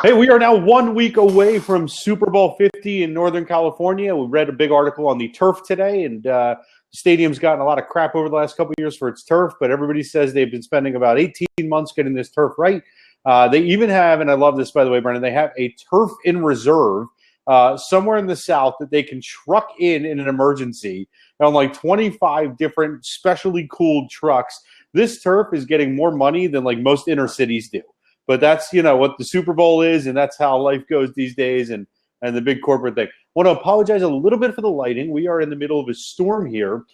Hey, we are now 1 week away from Super Bowl 50 in Northern California. We read a big article on the turf today, and the stadium's gotten a lot of crap over the last couple of years for its turf, but everybody says they've been spending about 18 months getting this turf right. They even have, and I love this, by the way, Brendan, they have a turf in reserve somewhere in the South that they can truck in an emergency on like 25 different specially cooled trucks. This turf is getting more money than like most inner cities do. But that's, what the Super Bowl is, and that's how life goes these days, and the big corporate thing. I want to apologize a little bit for the lighting. We are in the middle of a storm here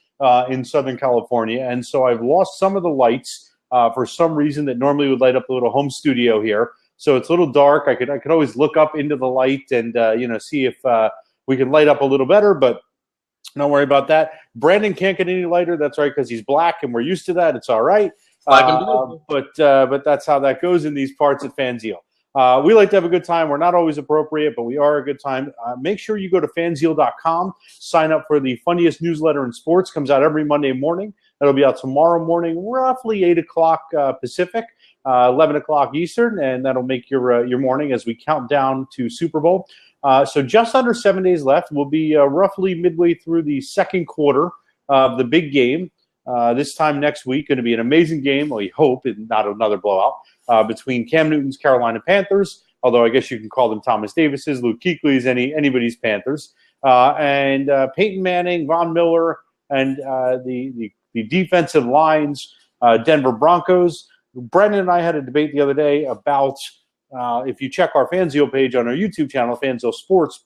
in Southern California, and so I've lost some of the lights for some reason that normally would light up the little home studio here. So it's a little dark. I could always look up into the light and, see if we can light up a little better, but don't worry about that. Brandon can't get any lighter. That's right, because he's black, and we're used to that. It's all right. But that's how that goes in these parts at Fanzeal. We like to have a good time. We're not always appropriate, but we are a good time. Make sure you go to fanzeal.com, sign up for the funniest newsletter in sports. Comes out every Monday morning. That'll be out tomorrow morning, roughly 8 o'clock Pacific, 11 o'clock Eastern, and that'll make your morning as we count down to Super Bowl. So just under 7 days left. We'll be roughly midway through the second quarter of the big game. This time next week, going to be an amazing game. We hope, and not another blowout, between Cam Newton's Carolina Panthers, although I guess you can call them Thomas Davis's, Luke Kuechly's, anybody's Panthers, and Peyton Manning, Von Miller, and the defensive lines, Denver Broncos. Brendan and I had a debate the other day about, if you check our Fanzeal page on our YouTube channel, Fanzeal Sports,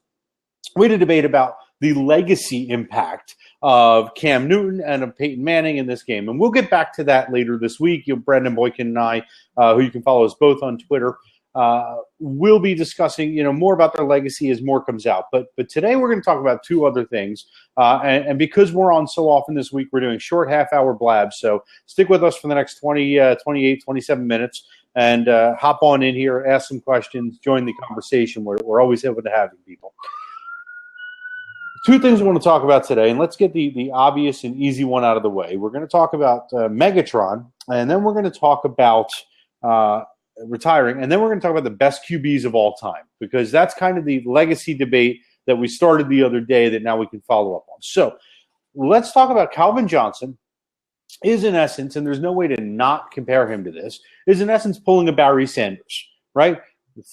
we had a debate about the legacy impact of Cam Newton and of Peyton Manning in this game. And we'll get back to that later this week. Brendan Boykin and I, who you can follow us both on Twitter, we'll be discussing, more about their legacy as more comes out. But today we're going to talk about two other things. And because we're on so often this week, we're doing short half-hour blabs. So stick with us for the next 28, 27 minutes and hop on in here, ask some questions, join the conversation. We're always able to have you people. Two things we want to talk about today, and let's get the obvious and easy one out of the way. We're going to talk about Megatron, and then we're going to talk about retiring, and then we're going to talk about the best QBs of all time, because that's kind of the legacy debate that we started the other day that now we can follow up on. So let's talk about Calvin Johnson is in essence, and there's no way to not compare him to this, is in essence pulling a Barry Sanders, right?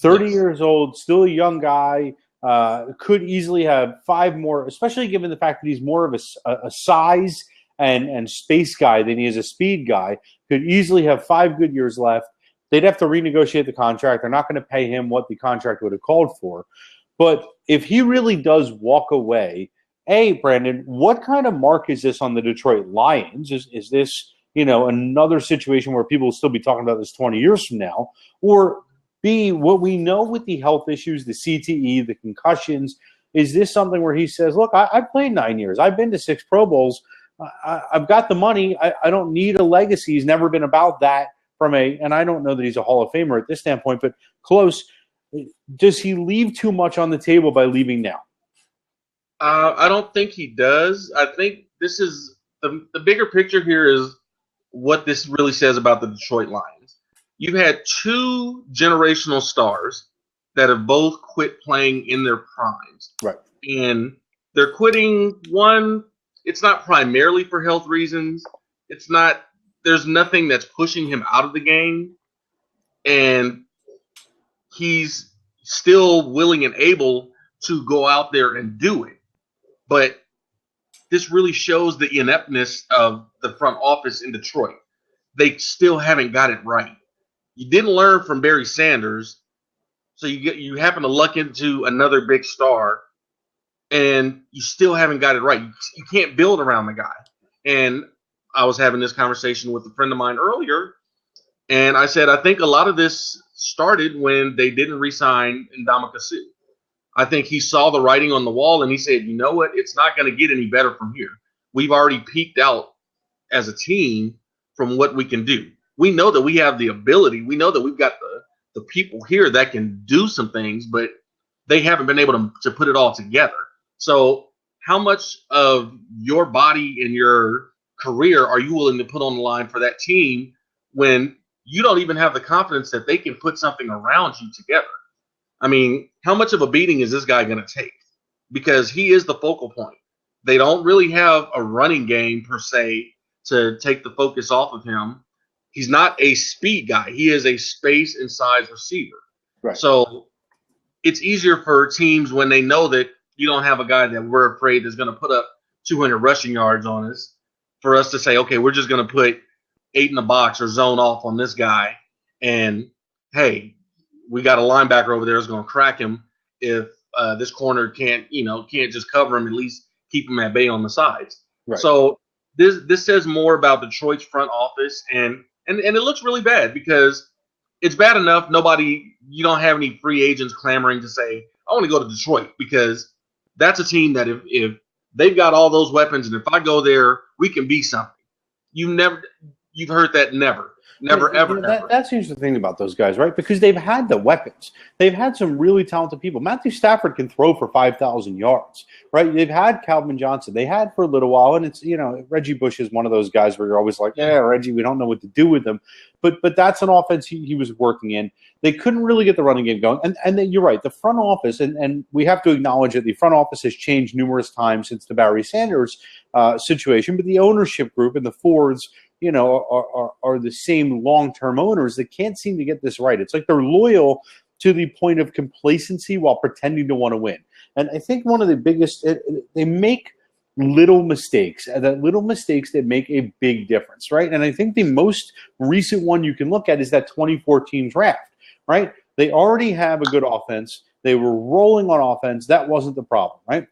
30 years old, still a young guy, could easily have 5 more, especially given the fact that he's more of a size and space guy than he is a speed guy, could easily have 5 good years left. They'd have to renegotiate the contract. They're not going to pay him what the contract would have called for. But if he really does walk away, Brandon, what kind of mark is this on the Detroit Lions? Is this, another situation where people will still be talking about this 20 years from now? Or B, what we know with the health issues, the CTE, the concussions, is this something where he says, look, I've played 9 years. I've been to 6 Pro Bowls. I've got the money. I don't need a legacy. He's never been about that and I don't know that he's a Hall of Famer at this standpoint, but close. Does he leave too much on the table by leaving now? I don't think he does. I think this is the bigger picture here is what this really says about the Detroit Lions. You've had 2 generational stars that have both quit playing in their primes. Right. And they're quitting, one, it's not primarily for health reasons. There's nothing that's pushing him out of the game. And he's still willing and able to go out there and do it. But this really shows the ineptness of the front office in Detroit. They still haven't got it right. You didn't learn from Barry Sanders, so you happen to luck into another big star, and you still haven't got it right. You can't build around the guy. And I was having this conversation with a friend of mine earlier, and I said, I think a lot of this started when they didn't re-sign Ndamukong Suh. I think he saw the writing on the wall, and he said, you know what? It's not going to get any better from here. We've already peaked out as a team from what we can do. We know that we have the ability. We know that we've got the people here that can do some things, but they haven't been able to put it all together. So how much of your body and your career are you willing to put on the line for that team when you don't even have the confidence that they can put something around you together? I mean, how much of a beating is this guy going to take? Because he is the focal point. They don't really have a running game per se to take the focus off of him. He's not a speed guy. He is a space and size receiver. Right. So it's easier for teams when they know that you don't have a guy that we're afraid is going to put up 200 rushing yards on us for us to say, okay, we're just going to put 8 in the box or zone off on this guy. And, hey, we got a linebacker over there who's going to crack him if this corner can't just cover him, at least keep him at bay on the sides. Right. So this says more about Detroit's front office, and it looks really bad because it's bad enough you don't have any free agents clamoring to say, I want to go to Detroit, because that's a team that if they've got all those weapons and if I go there, we can be something. You've heard that never. Never, ever, ever. That's the interesting thing about those guys, right? Because they've had the weapons. They've had some really talented people. Matthew Stafford can throw for 5,000 yards, right? They've had Calvin Johnson. They had for a little while, and it's, Reggie Bush is one of those guys where you're always like, yeah, Reggie, we don't know what to do with him. But that's an offense he was working in. They couldn't really get the running game going. And then you're right, the front office, and we have to acknowledge that the front office has changed numerous times since the Barry Sanders situation, but the ownership group and the Fords – are the same long-term owners that can't seem to get this right. It's like they're loyal to the point of complacency while pretending to want to win. And I think one of the biggest, they make little mistakes, that make a big difference, right? And I think the most recent one you can look at is that 2014 draft, right? They already have a good offense. They were rolling on offense. That wasn't the problem, right?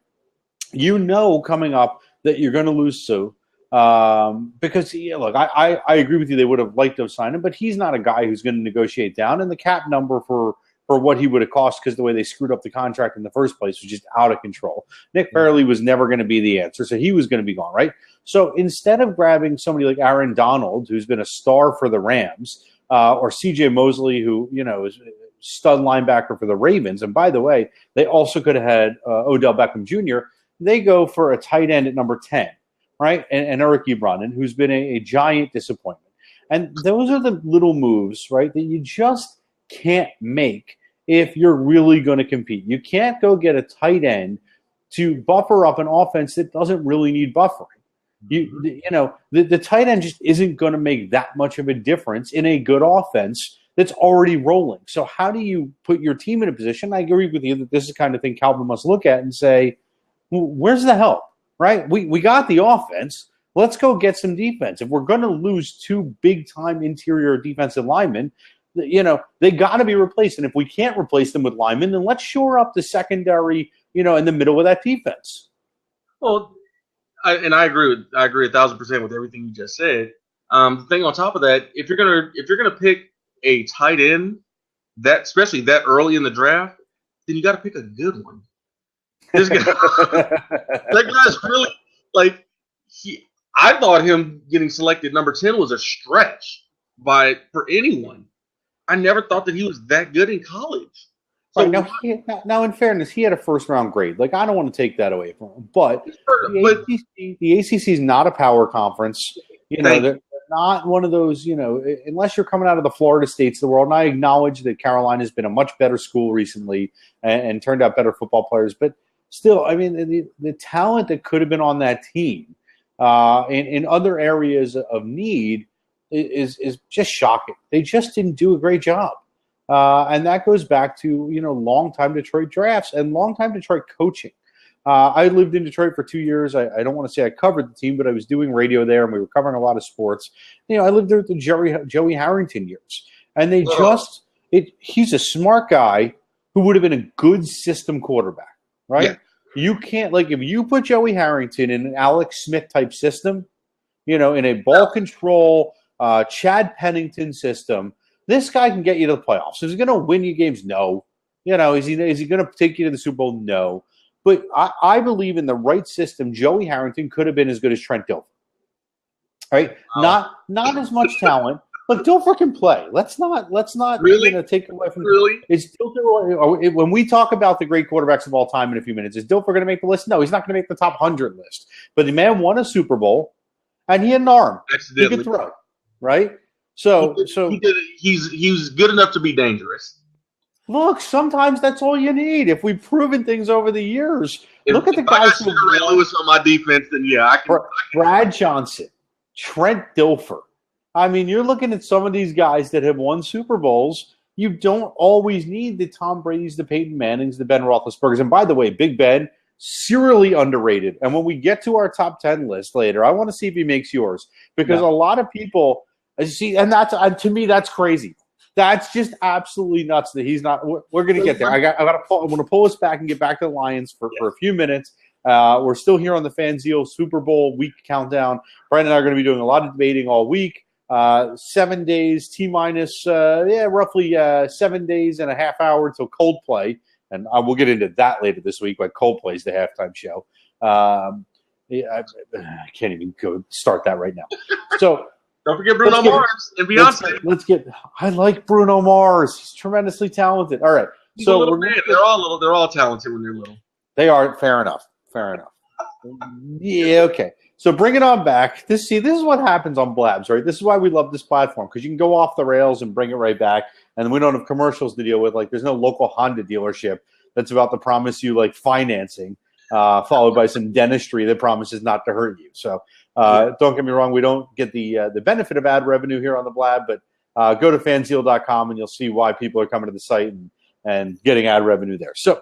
Coming up that you're going to lose Sue. Because look, I agree with you. They would have liked to have signed him, but he's not a guy who's going to negotiate down. And the cap number for what he would have cost, because the way they screwed up the contract in the first place, was just out of control. Nick Fairley was never going to be the answer, so he was going to be gone, right? So instead of grabbing somebody like Aaron Donald, who's been a star for the Rams, or C.J. Mosley, who is a stud linebacker for the Ravens, and by the way, they also could have had Odell Beckham Jr. They go for a tight end at number 10. Right, and Eric Ebron, who's been a giant disappointment. And those are the little moves, right, that you just can't make if you're really going to compete. You can't go get a tight end to buffer up an offense that doesn't really need buffering. The tight end just isn't going to make that much of a difference in a good offense that's already rolling. So how do you put your team in a position? I agree with you that this is the kind of thing Calvin must look at and say, well, where's the help? Right, we got the offense. Let's go get some defense. If we're going to lose 2 big-time interior defensive linemen, they got to be replaced. And if we can't replace them with linemen, then let's shore up the secondary, in the middle of that defense. Well, I agree 1,000% with everything you just said. The thing on top of that, if you're gonna pick a tight end, especially that early in the draft, then you got to pick a good one. This guy, that guy's really I thought him getting selected number 10 was a stretch for anyone. I never thought that he was that good in college. So right, now, in fairness, he had a first-round grade. I don't want to take that away from him. But the ACC is not a power conference. They're not one of those, unless you're coming out of the Florida States of the world. And I acknowledge that Carolina has been a much better school recently and turned out better football players. But still, I mean, the talent that could have been on that team in other areas of need is just shocking. They just didn't do a great job. And that goes back to, long-time Detroit drafts and long-time Detroit coaching. I lived in Detroit for 2 years. I don't want to say I covered the team, but I was doing radio there, and we were covering a lot of sports. I lived there with the Joey Harrington years. And he's a smart guy who would have been a good system quarterback. Right? Yeah. You can't, if you put Joey Harrington in an Alex Smith type system, in a ball control, Chad Pennington system, this guy can get you to the playoffs. Is he going to win you games? No. Is he going to take you to the Super Bowl? No. But I believe in the right system, Joey Harrington could have been as good as Trent Dilfer. Right? Not as much talent. But Dilfer can play. Let's not really take away from really. Is Dilfer, when we talk about the great quarterbacks of all time in a few minutes, is Dilfer going to make the list? No, he's not going to make the top 100 list. But the man won a Super Bowl, and he had an arm. He could throw, right? So he was good enough to be dangerous. Look, sometimes that's all you need. If we've proven things over the years, look at the If I guys got Ray Lewis on my defense, then yeah, I can. Brad Johnson, Trent Dilfer. I mean, you're looking at some of these guys that have won Super Bowls. You don't always need the Tom Brady's, the Peyton Mannings, the Ben Roethlisbergers. And by the way, Big Ben, serially underrated. And when we get to our top 10 list later, I want to see if he makes yours. Because a lot of people see, and that's to me, that's crazy. That's just absolutely nuts that he's not. We're going to get there. I got to pull. I'm going to pull us back and get back to the Lions for a few minutes. We're still here on the Fanzeal Super Bowl week countdown. Brent and I are going to be doing a lot of debating all week. 7 days, T-minus, roughly 7 days and a half hour till Coldplay. And we'll get into that later this week, like Coldplay's the halftime show. I can't even go start that right now. So don't forget Bruno Mars and Beyonce. I like Bruno Mars. He's tremendously talented. All right. So they're all talented when they're little. They are. Fair enough. Yeah, okay. So bring it on back. This is what happens on Blabs, right? This is why we love this platform, because you can go off the rails and bring it right back, and we don't have commercials to deal with. Like, there's no local Honda dealership that's about to promise you like financing, followed by some dentistry that promises not to hurt you. So don't get me wrong, we don't get the benefit of ad revenue here on the Blab, but go to fanzeal.com and you'll see why people are coming to the site and getting ad revenue there. So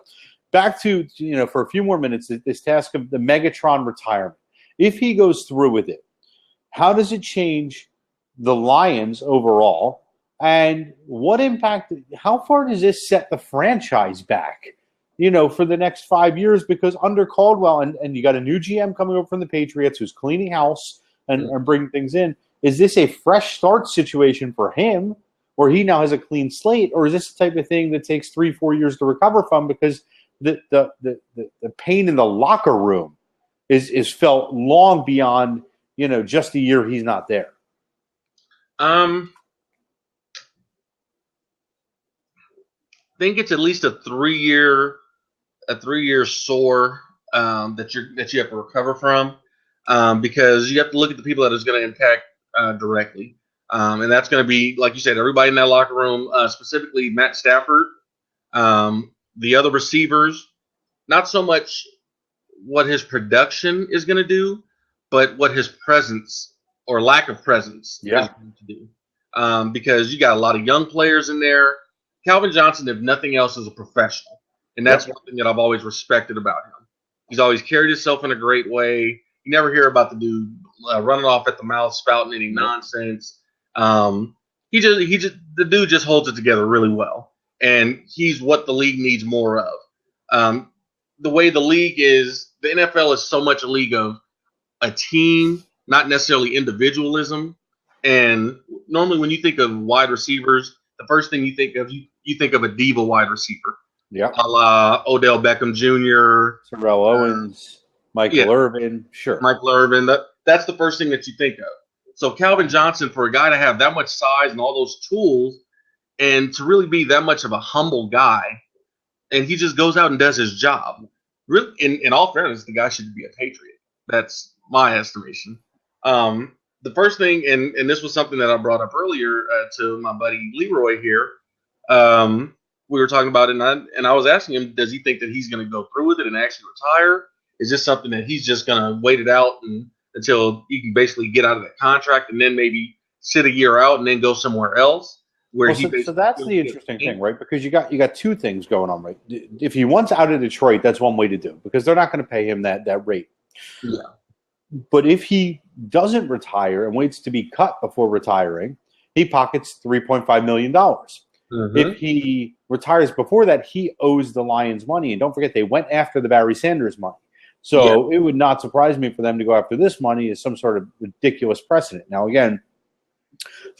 back to, for a few more minutes, this task of the Megatron retirement. If he goes through with it, how does it change the Lions overall? And what impact, how far does this set the franchise back, for the next 5 years? Because under Caldwell, and you got a new GM coming over from the Patriots who's cleaning house and bringing things in. Is this a fresh start situation for him where he now has a clean slate? Or is this the type of thing that takes 3-4 years to recover from because the pain in the locker room is felt long beyond, just a year he's not there? I think it's at least a 3-year sore that you have to recover from, because you have to look at the people that it's going to impact directly, and that's going to be, like you said, everybody in that locker room, specifically Matt Stafford, the other receivers. Not so much what his production is going to do, but what his presence or lack of presence is going to do, because you got a lot of young players in there. Calvin Johnson, if nothing else, is a professional. And that's one thing that I've always respected about him. He's always carried himself in a great way. You never hear about the dude running off at the mouth, spouting any nonsense. The dude just holds it together really well. And he's what the league needs more of. The way the league is, the NFL is so much a league of a team, not necessarily individualism. And normally when you think of wide receivers, the first thing you think of, you think of a diva wide receiver. Yeah. A la Odell Beckham Jr., Terrell Owens, Michael Irvin. Sure. Michael Irvin. That's the first thing that you think of. So Calvin Johnson, for a guy to have that much size and all those tools and to really be that much of a humble guy, and he just goes out and does his job. Really, in all fairness, the guy should be a Patriot. That's my estimation. The first thing, and this was something that I brought up earlier to my buddy Leroy here. We were talking about it, and I was asking him, does he think that he's going to go through with it and actually retire? Is this something that he's just going to wait it out until he can basically get out of that contract and then maybe sit a year out and then go somewhere else? So that's the interesting thing, right? Because you got two things going on, right? If he wants out of Detroit, that's one way to do it, because they're not going to pay him that rate. Yeah. But if he doesn't retire and waits to be cut before retiring, he pockets $3.5 million. Mm-hmm. If he retires before that, he owes the Lions money. And don't forget, they went after the Barry Sanders money. So it would not surprise me for them to go after this money as some sort of ridiculous precedent. Now, again,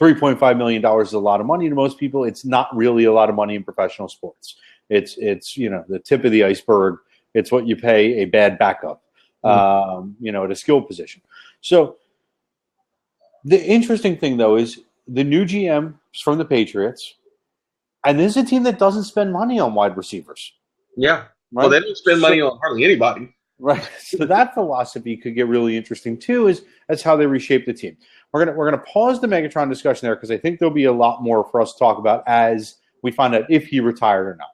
$3.5 million is a lot of money to most people. It's not really a lot of money in professional sports. It's the tip of the iceberg. It's what you pay a bad backup, at a skill position. So the interesting thing, though, is the new GM is from the Patriots, and this is a team that doesn't spend money on wide receivers. Yeah. Right? Well, they don't spend money on hardly anybody. Right. So that philosophy could get really interesting, too, as how they reshape the team. We're gonna pause the Megatron discussion there because I think there'll be a lot more for us to talk about as we find out if he retired or not.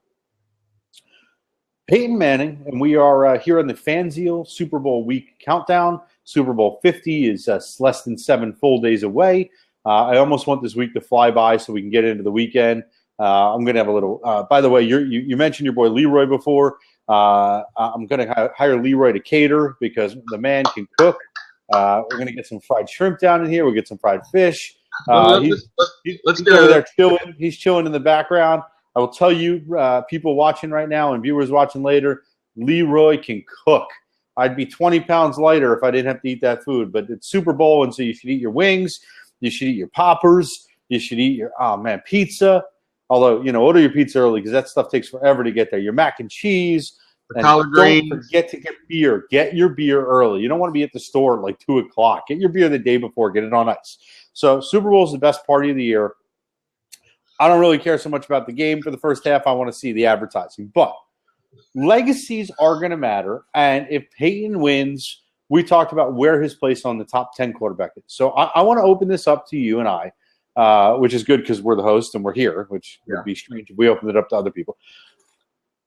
Peyton Manning, and we are here on the Fanzeal Super Bowl week countdown. Super Bowl 50 is less than 7 full days away. I almost want this week to fly by so we can get into the weekend. I'm going to have a little by the way, you mentioned your boy Leroy before. I'm going to hire Leroy to cater because the man can cook. We're going to get some fried shrimp down in here. We'll get some fried fish. He's over there chilling. He's chilling in the background. I will tell you, people watching right now and viewers watching later, Leroy can cook. I'd be 20 pounds lighter if I didn't have to eat that food. But it's Super Bowl, and so you should eat your wings. You should eat your poppers. You should eat your, pizza. Although, order your pizza early because that stuff takes forever to get there. Your mac and cheese. The collard greens. Don't forget to get beer. Get your beer early. You don't want to be at the store at like 2 o'clock. Get your beer the day before. Get it on ice. So Super Bowl is the best party of the year. I don't really care so much about the game for the first half. I want to see the advertising. But legacies are going to matter. And if Peyton wins, we talked about where his place on the top 10 quarterback is. So I want to open this up to you and I, which is good because we're the host and we're here, which would be strange if we opened it up to other people.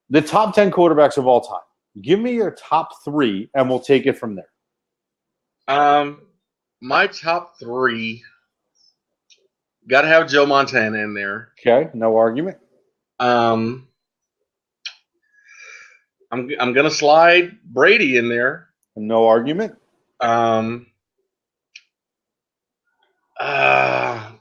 The top 10 quarterbacks of all time. Give me your top 3, and we'll take it from there. My top 3... got to have Joe Montana in there. Okay, no argument. I'm gonna slide Brady in there. No argument.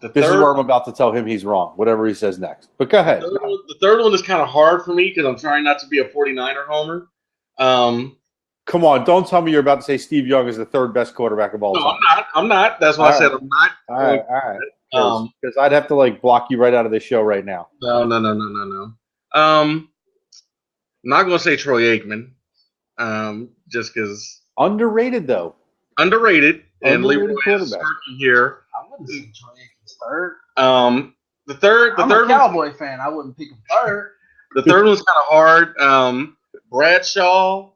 This is where I'm about to tell him he's wrong, whatever he says next. But go ahead. The third one is kind of hard for me because I'm trying not to be a 49er homer. Come on, don't tell me you're about to say Steve Young is the third best quarterback of all time. I'm not. That's why I said I'm not. All right. Because I'd have to block you right out of this show right now. No. I'm not going to say Troy Aikman, just because underrated though. Underrated and Leroy is here. I wouldn't say Troy Aikman's third. The third. I'm a Cowboy fan. I wouldn't pick him third. The third one's kind of hard. Bradshaw.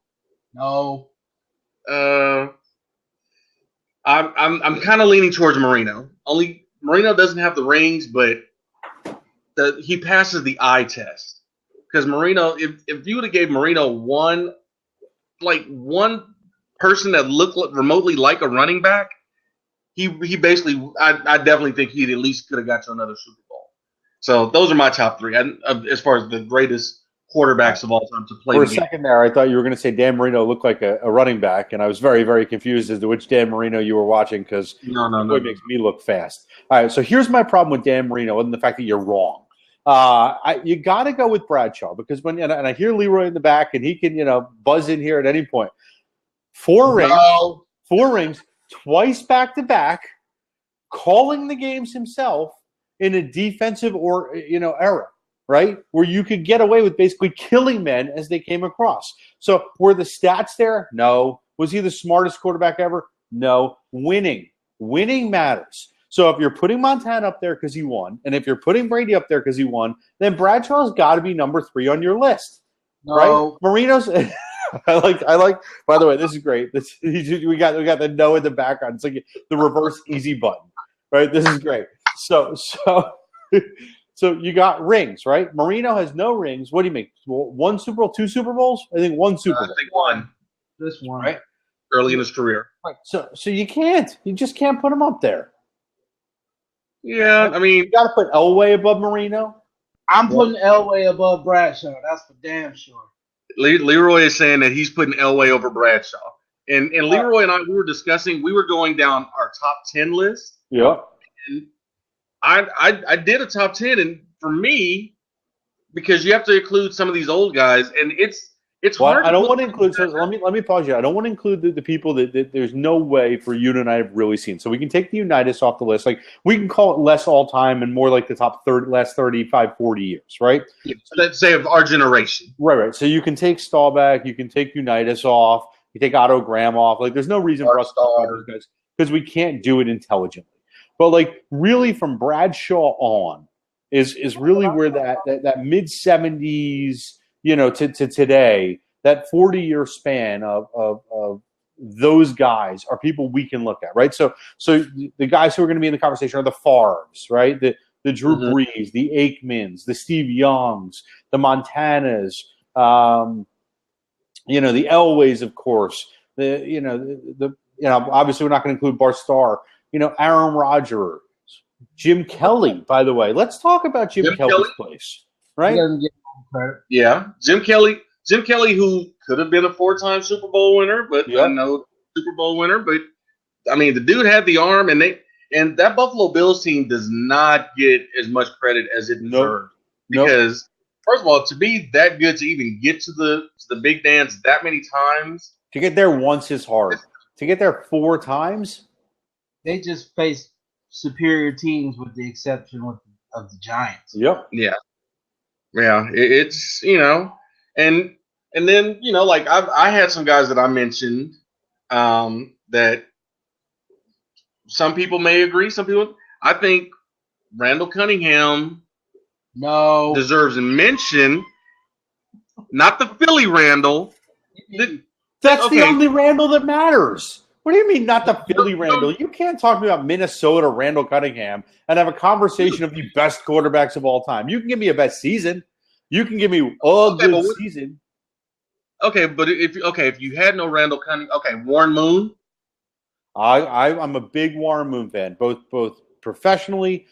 No. I'm kind of leaning towards Marino. Only Marino doesn't have the rings, but he passes the eye test. Because Marino, if you would have gave Marino one person that looked remotely like a running back, he basically, I definitely think he at least could have got to another Super Bowl. So those are my top 3 as far as the greatest quarterbacks of all time to play. For a second there, I thought you were going to say Dan Marino looked like a running back, and I was very, very confused as to which Dan Marino you were watching because it makes me look fast. All right, so here's my problem with Dan Marino and the fact that you're wrong. You got to go with Bradshaw because and I hear Leroy in the back, and he can buzz in here at any point. 4 rings, twice back to back, calling the games himself in a defensive or era. Right? Where you could get away with basically killing men as they came across. So were the stats there? No. Was he the smartest quarterback ever? No. Winning matters. So if you're putting Montana up there because he won, and if you're putting Brady up there because he won, then Bradshaw's got to be number 3 on your list. No. Right? Marino's I like by the way, this is great. We got the no in the background. It's like the reverse easy button. Right? This is great. So you got rings, right? Marino has no rings. What do you make? 1 Super Bowl, 2 Super Bowls? I think 1 Super Bowl. I think 1. This one. Right? Early in his career. Right. So you can't. You just can't put him up there. Yeah, I mean. You got to put Elway above Marino. I'm putting Elway above Bradshaw. That's for damn sure. Leroy is saying that he's putting Elway over Bradshaw. And Leroy and I, we were going down our top 10 list. Yeah. And I did a top 10, and for me, because you have to include some of these old guys, and it's hard. I don't want to include. So let me pause you. I don't want to include the people that there's no way for you and I have really seen. So we can take the Unitas off the list. Like we can call it less all time and more like the top last 35, 40 years, right? Yeah, so let's say of our generation. Right. So you can take Staubach, you can take Unitas off, you take Otto Graham off. Like there's no reason for us to talk about those guys because we can't do it intelligently. But like really from Bradshaw on is really where that mid 70s, to today, that 40-year span of those guys are people we can look at, right? So the guys who are going to be in the conversation are the Favres, right? The the Drew Brees, the Aikmans, the Steve Youngs, the Montanas, the Elways, of course. Obviously we're not going to include Bart Starr. Aaron Rodgers, Jim Kelly. By the way, let's talk about Jim Kelly's place, right? He doesn't get credit. Yeah, Jim Kelly, who could have been a 4-time Super Bowl winner, but no Super Bowl winner. But I mean, the dude had the arm, and that Buffalo Bills team does not get as much credit as it deserves. Because first of all, to be that good to even get to the big dance that many times, to get there once is hard. To get there 4 times, they just faced superior teams with the exception of the Giants. Yep. Yeah. It's and then like I had some guys that I mentioned that some people may agree, some people. I think Randall Cunningham deserves a mention. Not the Philly Randall. That's the only Randall that matters. What do you mean, not the Philly Randall? You can't talk to me about Minnesota Randall Cunningham and have a conversation of the best quarterbacks of all time. You can give me a best season. You can give me a good season. Okay, but if you had no Randall Cunningham, Warren Moon. I'm a big Warren Moon fan, both professionally,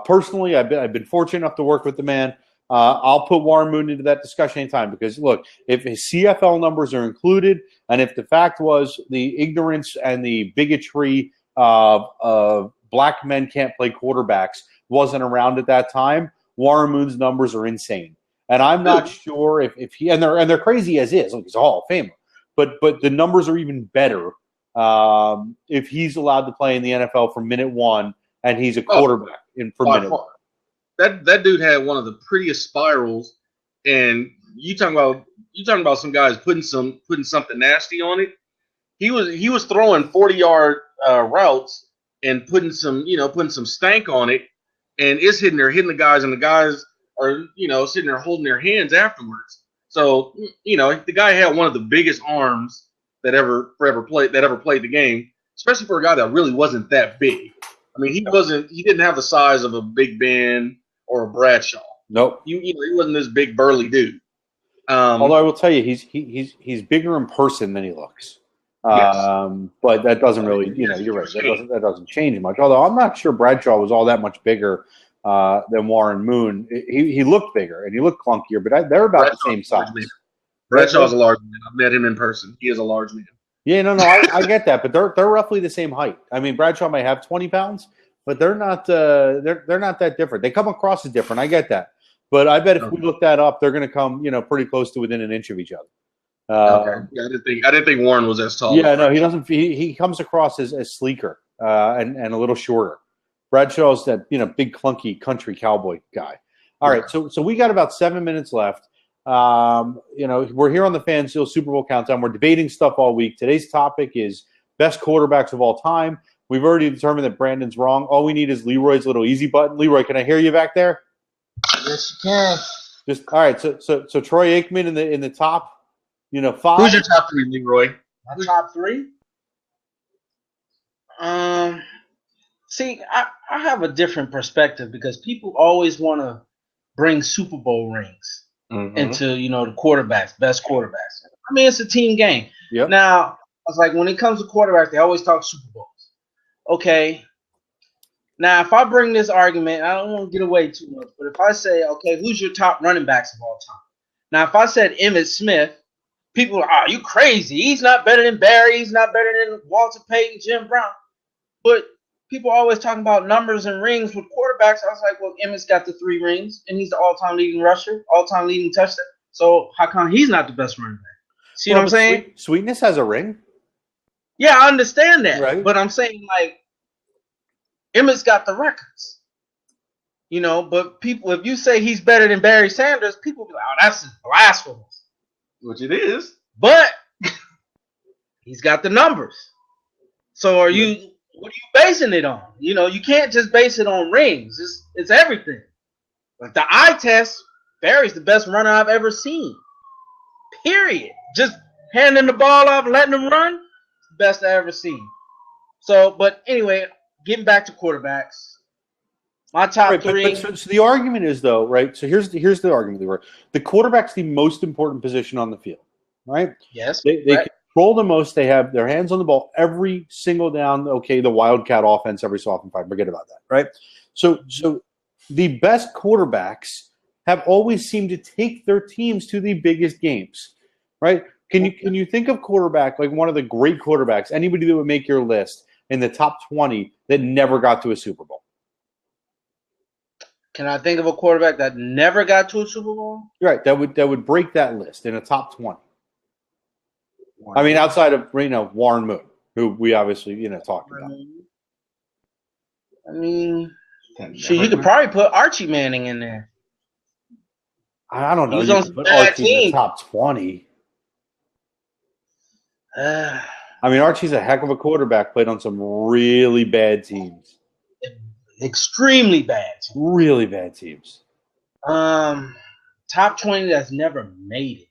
personally. I've been fortunate enough to work with the man. I'll put Warren Moon into that discussion anytime because, look, if his CFL numbers are included and if the fact was the ignorance and the bigotry of black men can't play quarterbacks wasn't around at that time, Warren Moon's numbers are insane. And I'm not sure if he – and they're crazy as is. Like, he's a Hall of Famer. But the numbers are even better if he's allowed to play in the NFL from minute one and he's a quarterback for minute one. That dude had one of the prettiest spirals, and you talking about some guys putting something nasty on it. He was throwing 40-yard routes and putting some stank on it, and it's hitting the guys, and the guys are sitting there holding their hands afterwards. So the guy had one of the biggest arms that ever played the game, especially for a guy that really wasn't that big. I mean, he didn't have the size of a Big Ben or a Bradshaw. Nope. He wasn't this big burly dude. Although I will tell you, he's bigger in person than he looks. But that doesn't really, you're right. That doesn't change much. Although I'm not sure Bradshaw was all that much bigger than Warren Moon. He looked bigger and he looked clunkier, but they're about the same size. Bradshaw's a large man. I've met him in person. He is a large man. Yeah, no, I get that, but they're roughly the same height. I mean, Bradshaw may have 20 pounds, but they're not they're not that different. They come across as different. I get that, but I bet if we look that up, they're going to come pretty close to within an inch of each other. Okay. Yeah, I didn't think Warren was as tall. Yeah, no, he doesn't. He comes across as sleeker and a little shorter. Bradshaw's that big clunky country cowboy guy. All right, so we got about 7 minutes left. We're here on the Fanzeal Super Bowl Countdown. We're debating stuff all week. Today's topic is best quarterbacks of all time. We've already determined that Brandon's wrong. All we need is Leroy's little easy button. Leroy, can I hear you back there? Yes, you can. Just all right. So Troy Aikman in the top, 5. Who's your top 3, Leroy? My top 3. See, I have a different perspective because people always want to bring Super Bowl rings into, the quarterbacks, best quarterbacks. I mean, it's a team game. Yep. Now, I was like, when it comes to quarterbacks, they always talk Super Bowls. Okay. Now, if I bring this argument, I don't want to get away too much, but if I say, okay, who's your top running backs of all time? Now, if I said Emmitt Smith, people are, you crazy. He's not better than Barry. He's not better than Walter Payton, Jim Brown. But people are always talking about numbers and rings with quarterbacks. I was like, well, Emmitt's got the 3 rings, and he's the all-time leading rusher, all-time leading touchdown. So how come he's not the best running back? See what I'm saying? Sweetness has a ring. Yeah, I understand that. Right. But I'm saying, like, Emmitt's got the records. But people, if you say he's better than Barry Sanders, people be like, oh, that's blasphemous. Which it is. But he's got the numbers. So what are you basing it on? You can't just base it on rings. It's everything. Like the eye test, Barry's the best runner I've ever seen. Period. Just handing the ball off, letting him run, best I've ever seen. So, but anyway, getting back to quarterbacks, My top Right, three. so the argument is though, right? So here's the argument, Leroy. The quarterback's the most important position on the field, right? Yes. They right. control the most. They have their hands on the ball every single down. Okay, the Wildcat offense every so often. Fine, forget about that, right? So the best quarterbacks have always seemed to take their teams to the biggest games, right? Can you think of quarterback like one of the great quarterbacks, anybody that would make your list in the top 20 that never got to a Super Bowl? Can I think of a quarterback that never got to a Super Bowl? You're right. That would break that list in a top 20. I mean, outside of Warren Moon, who we obviously talked about. I mean, shit, you could probably put Archie Manning in there. I don't know. He's You on could some put bad Archie in the teams. top 20. I mean, Archie's a heck of a quarterback. Played on some really bad teams. Extremely bad teams. Really bad teams. Top 20 that's never made it.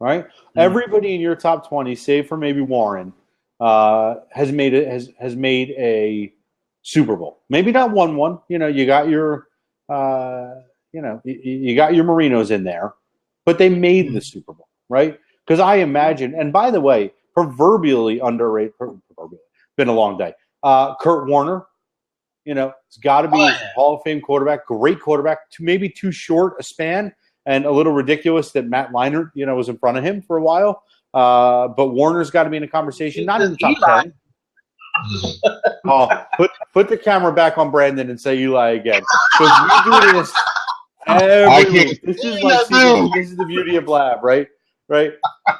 Right? Everybody in your top 20, save for maybe Warren, has made a Super Bowl. Maybe not won one. You got your you got your Marinos in there, but they made the Super Bowl, right? Because I imagine, and by the way, proverbially underrated. Been a long day. Kurt Warner, it's got to be a Hall of Fame quarterback, great quarterback. Maybe too short a span, and a little ridiculous that Matt Leinart, was in front of him for a while. But Warner's got to be in a conversation, not in the top 10. Oh, put the camera back on Brandon and say Eli again. Because we do this every week. This is the beauty of Blab, right? Right?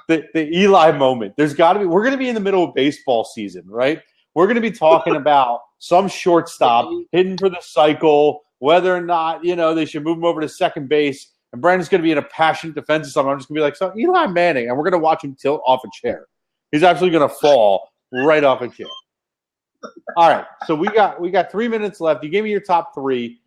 The Eli moment. There's got to be. We're going to be in the middle of baseball season, right? We're going to be talking about some shortstop hidden for the cycle, whether or not they should move him over to second base. And Brandon's going to be in a passionate defense of something. I'm just going to be like, so Eli Manning, and we're going to watch him tilt off a chair. He's actually going to fall right off a chair. All right, so we got 3 minutes left. You gave me your top three.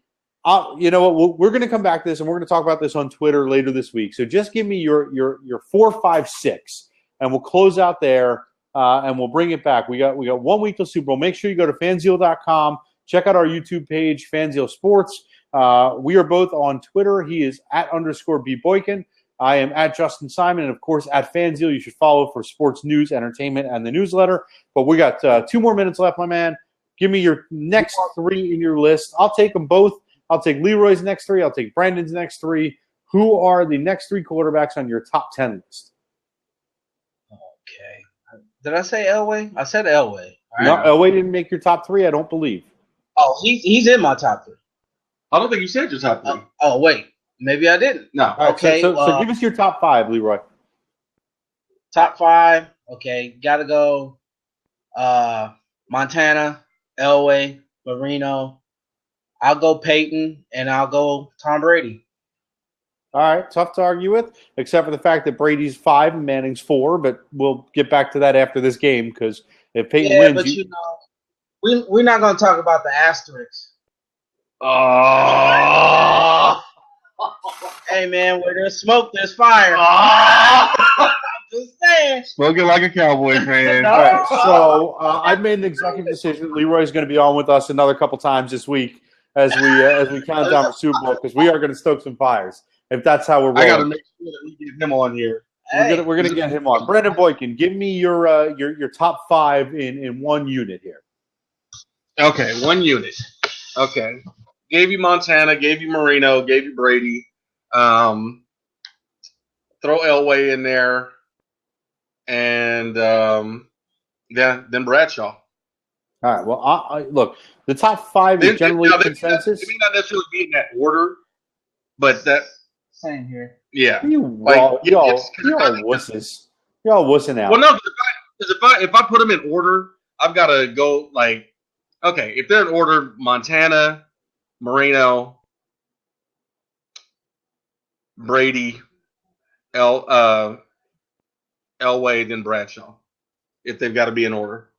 You know what? We're going to come back to this, and we're going to talk about this on Twitter later this week. So just give me your 4, 5, 6, and we'll close out there, and we'll bring it back. We got 1 week till Super Bowl. Make sure you go to Fanzeal.com. Check out our YouTube page, Fanzeal Sports. We are both on Twitter. He is @_B Boykin. I am @Justin Simon, and of course @Fanzeal. You should follow for sports news, entertainment, and the newsletter. But we got 2 more minutes left, my man. Give me your next three in your list. I'll take them both. I'll take Leroy's next three. I'll take Brandon's next three. Who are the next three quarterbacks on your top 10 list? Okay. Did I say Elway? I said Elway. Right. No, Elway didn't make your top three, I don't believe. Oh, he's in my top three. I don't think you said your top three. Oh, wait. Maybe I didn't. No. Okay. So give us your top 5, Leroy. Top 5. Okay. Got to go Montana, Elway, Marino. I'll go Peyton, and I'll go Tom Brady. All right. Tough to argue with, except for the fact that Brady's 5 and Manning's 4, but we'll get back to that after this game because if Peyton wins... but we're not going to talk about the asterisks. Oh... Hey, man, where there's smoke, there's fire. Just saying. Smoking like a Cowboy fan. All right, so I've made an executive decision. Leroy's going to be on with us another couple times this week as we count down for Super Bowl because we are going to stoke some fires if that's how we're rolling. I got to make sure that we get him on here. We're gonna get him on. Brandon Boykin, give me your top 5 in one unit here. Okay, 1 unit. Okay. Gave you Montana, gave you Marino, gave you Brady. Throw Elway in there, and then Bradshaw. All right. Well, I look. The top 5 is generally consensus. It may not necessarily be in that order, but that same here. Yeah, y'all wusses. Y'all wussing out. Well, no, because if I put them in order, I've got to go like, okay, if they're in order, Montana, Marino, Brady, Elway, then Bradshaw. If they've got to be in order.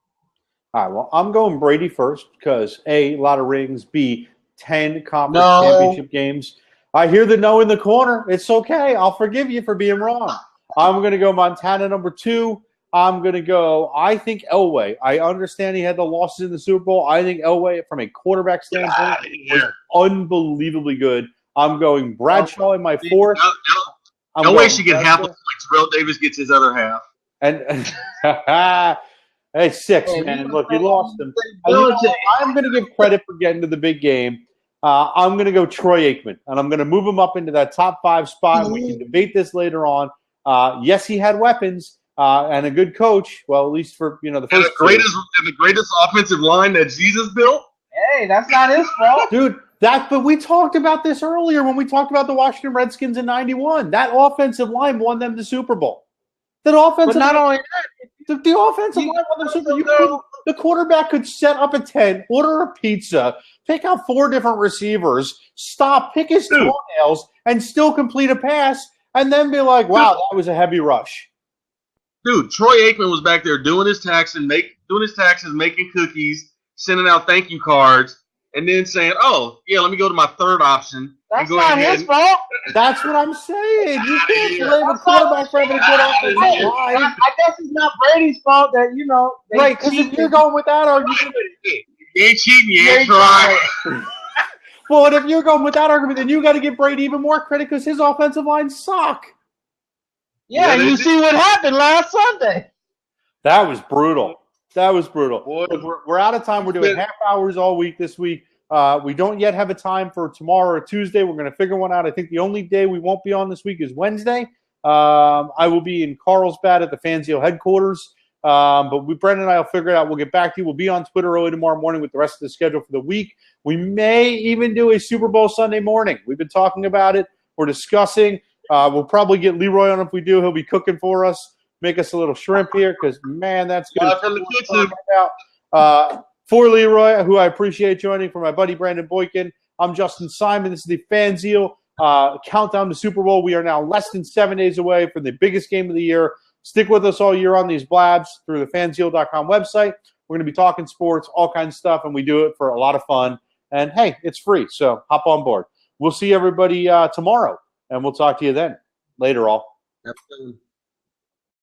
All right. Well, I'm going Brady first because A, lot of rings. B, 10 conference championship games. I hear the no in the corner. It's okay. I'll forgive you for being wrong. I'm going to go Montana number 2. I'm going to go, I think Elway. I understand he had the losses in the Super Bowl. I think Elway, from a quarterback standpoint, was unbelievably good. I'm going Bradshaw in my fourth. Elway should get half the points. Terrell Davis gets his other half. And hey, 6, man. Look, you lost him. I'm going to give credit for getting to the big game. I'm going to go Troy Aikman, and I'm going to move him up into that top 5 spot. And we can debate this later on. Yes, he had weapons and a good coach. Well, at least for the first. And the greatest offensive line that Jesus built. Hey, that's not his fault, dude. But we talked about this earlier when we talked about the Washington Redskins in '91. That offensive line won them the Super Bowl. That offensive, but not only that, the offensive line won the Super Bowl. The quarterback could set up a tent, order a pizza, pick out 4 different receivers, stop, pick his toenails, and still complete a pass, and then be like, "Wow, that was a heavy rush." Dude, Troy Aikman was back there doing his taxes, making cookies, sending out thank you cards, and then saying, "Oh, yeah, let me go to my third option." That's not his fault. That's what I'm saying. You can't blame a quarterback for having a good offensive line. I guess it's not Brady's fault that right? Because if you're going with that argument, you ain't cheating, you ain't trying. Well, and if you're going with that argument, then you got to give Brady even more credit because his offensive line suck. Yeah, you see what happened last Sunday. That was brutal. Look, we're out of time. We're doing half hours all week this week. We don't yet have a time for tomorrow or Tuesday. We're going to figure one out. I think the only day we won't be on this week is Wednesday. I will be in Carlsbad at the Fanzeal headquarters. But Brendan and I will figure it out. We'll get back to you. We'll be on Twitter early tomorrow morning with the rest of the schedule for the week. We may even do a Super Bowl Sunday morning. We've been talking about it. We're discussing. We'll probably get Leroy on if we do. He'll be cooking for us. Make us a little shrimp here because, man, that's good. From the kitchen. For Leroy, who I appreciate joining, for my buddy Brandon Boykin, I'm Justin Simon. This is the Fanzeal countdown to Super Bowl. We are now less than 7 days away from the biggest game of the year. Stick with us all year on these blabs through the fanzeal.com website. We're going to be talking sports, all kinds of stuff, and we do it for a lot of fun. And, hey, it's free, so hop on board. We'll see everybody tomorrow, and we'll talk to you then. Later, all. Absolutely.